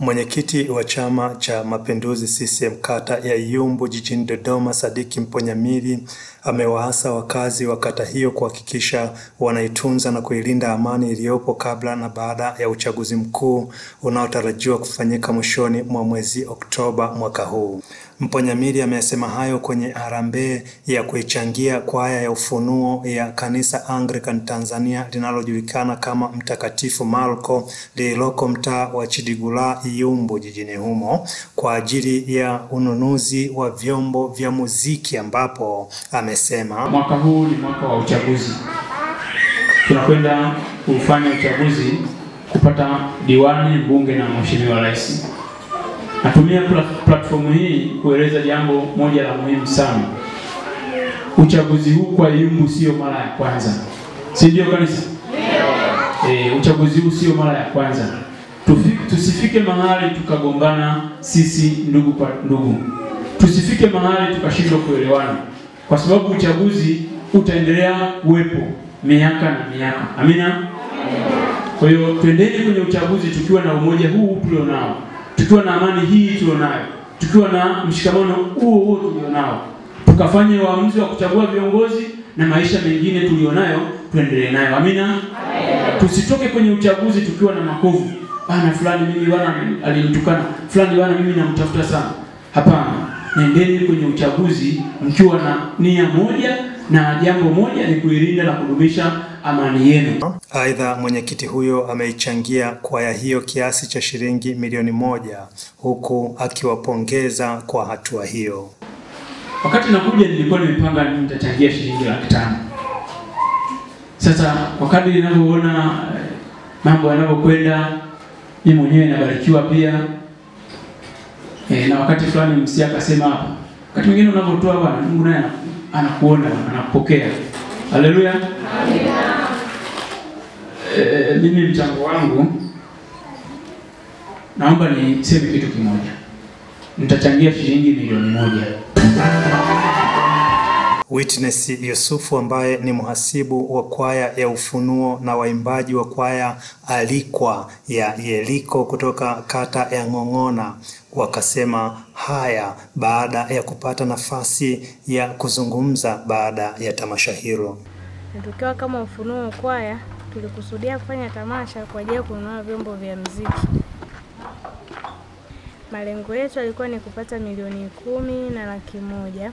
Mwenyekiti wa Chama cha Mapinduzi CCM kata ya Iyumbu jijini Dodoma, Sadiki Mponyamili, amewaasa wakazi wa kata hiyo kuhakikisha wanaitunza na kuilinda amani iliyopo kabla na baada ya uchaguzi mkuu unaotarajiwa kufanyika mwishoni mwa mwezi Oktoba mwaka huu. Mponyamili amesema hayo kwenye harambee ya kuichangia kwaya ya ufunuo ya Kanisa Anglican Tanzania linalojulikana kama Mtakatifu Marko lililoko mtaa wa Chidigula Iyumbu jijini humo kwa ajili ya ununuzi wa vyombo vya muziki, ambapo amesema mwaka huu ni mwaka wa uchaguzi. Tunakwenda kufanya uchaguzi kupata diwani, mbunge na mheshimiwa rais. Natumia platform hii kueleza jambo moja la muhimu sana. Uchaguzi huu kwa Iyumbu sio mara ya kwanza. Si ndio kanisa? Uchaguzi huu sio mara ya kwanza. Tusifike mahali tukagombana sisi ndugu kwa ndugu. Tusifike mahali tukashindwa kuelewana. Kwa sababu uchaguzi utaendelea kuwepo miaka na miaka. Amina? Kwa hiyo twendeni kwenye uchaguzi tukiwa na umoja huu tulionao, tukiwa na amani hii tulionayo, tukiwa na mshikamano huo tulionao, tukafanye uamuzi wa kuchagua viongozi na maisha mengine tulionayo tuendelee nayo. Amina? Tusitoke kwenye uchaguzi tukiwa na makovu. Bana fulani mimi bwana alinitukana, fulani bwana mimi namtafuta sana. Hapana. Nendeni kwenye uchaguzi mkiwa na nia moja na jambo moja ni kuilinda na kudumisha amani yenu. Aidha, mwenyekiti huyo ameichangia kwaya hiyo kiasi cha shilingi milioni 1 huku akiwapongeza kwa hatua hiyo. Wakati nakuja nilikuwa nimepanga nitachangia shilingi 500,000. Sasa kwa kadri ninavyoona mambo yanavyokwenda, mimi mwenyewe nabarikiwa pia. Na wakati fulani msia akasema hapa, wakati mwingine unapotoa bwana Mungu naye anakuona, anakupokea. Haleluya. Amina. Mimi mchango wangu naomba niseme kitu kimoja. Nitachangia shilingi milioni 1. Witness Yusufu ambaye ni mhasibu wa kwaya ya ufunuo na waimbaji wa kwaya Alikwa ya Yeriko kutoka kata ya Ng'ong'ona wakasema haya baada ya kupata nafasi ya kuzungumza baada ya tamasha hilo. Tukiwa kama ufunuo kwaya tulikusudia kufanya tamasha kwa ajili ya kununua vyombo vya muziki. Malengo yetu yalikuwa ni kupata milioni 10 na 100,000.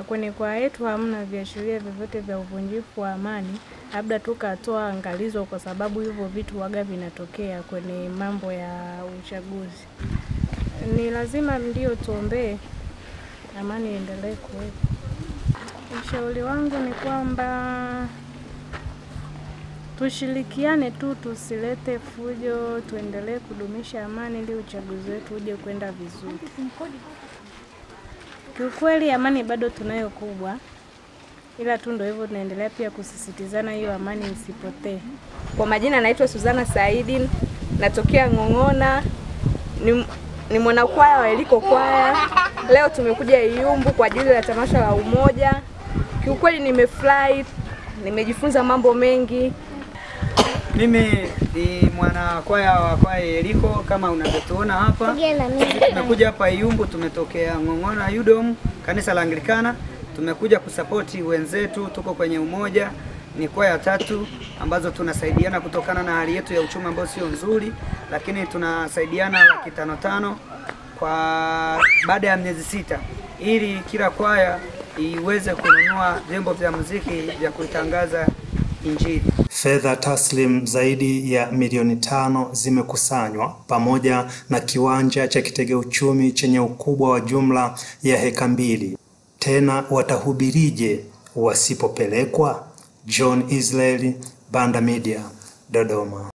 Kwenye kwaya yetu hamna viashiria vyovyote vya uvunjifu wa amani, labda tukatoa angalizo kwa sababu hivyo vitu waga vinatokea kwenye mambo ya uchaguzi. Ni lazima ndio tuombee amani iendelee kuwepo. Ushauri wangu ni kwamba tushirikiane tu, tusilete fujo, tuendelee kudumisha amani ili uchaguzi wetu uje kwenda vizuri. Kiukweli amani bado tunayo kubwa, ila tu ndio hivyo tunaendelea pia kusisitizana hiyo amani isipotee. Kwa majina naitwa Suzana Saidi, natokea Ng'ong'ona, ni mwanakwaya wa Yeriko kwaya. Leo tumekuja Iyumbu kwa ajili ya tamasha la umoja. Kiukweli nimefurahi, nimejifunza mambo mengi. Mimi ni mwanakwaya wa kwaya Yeriko kama unavyotuona hapa. Tumekuja hapa Iyumbu, tumetokea Ng'ong'ona Udom, kanisa la Anglikana. Tumekuja kusapoti wenzetu, tuko kwenye umoja. Ni kwaya 3 ambazo tunasaidiana kutokana na hali yetu ya uchumi ambayo sio nzuri, lakini tunasaidiana 500,000 kwa baada ya miezi 6 ili kila kwaya iweze kununua vyombo vya muziki vya kuitangaza Injili. Fedha taslim zaidi ya milioni 5 zimekusanywa pamoja na kiwanja cha kitega uchumi chenye ukubwa wa jumla ya heka 2. Tena watahubirije wasipopelekwa? John Israeli, Banda Media, Dodoma.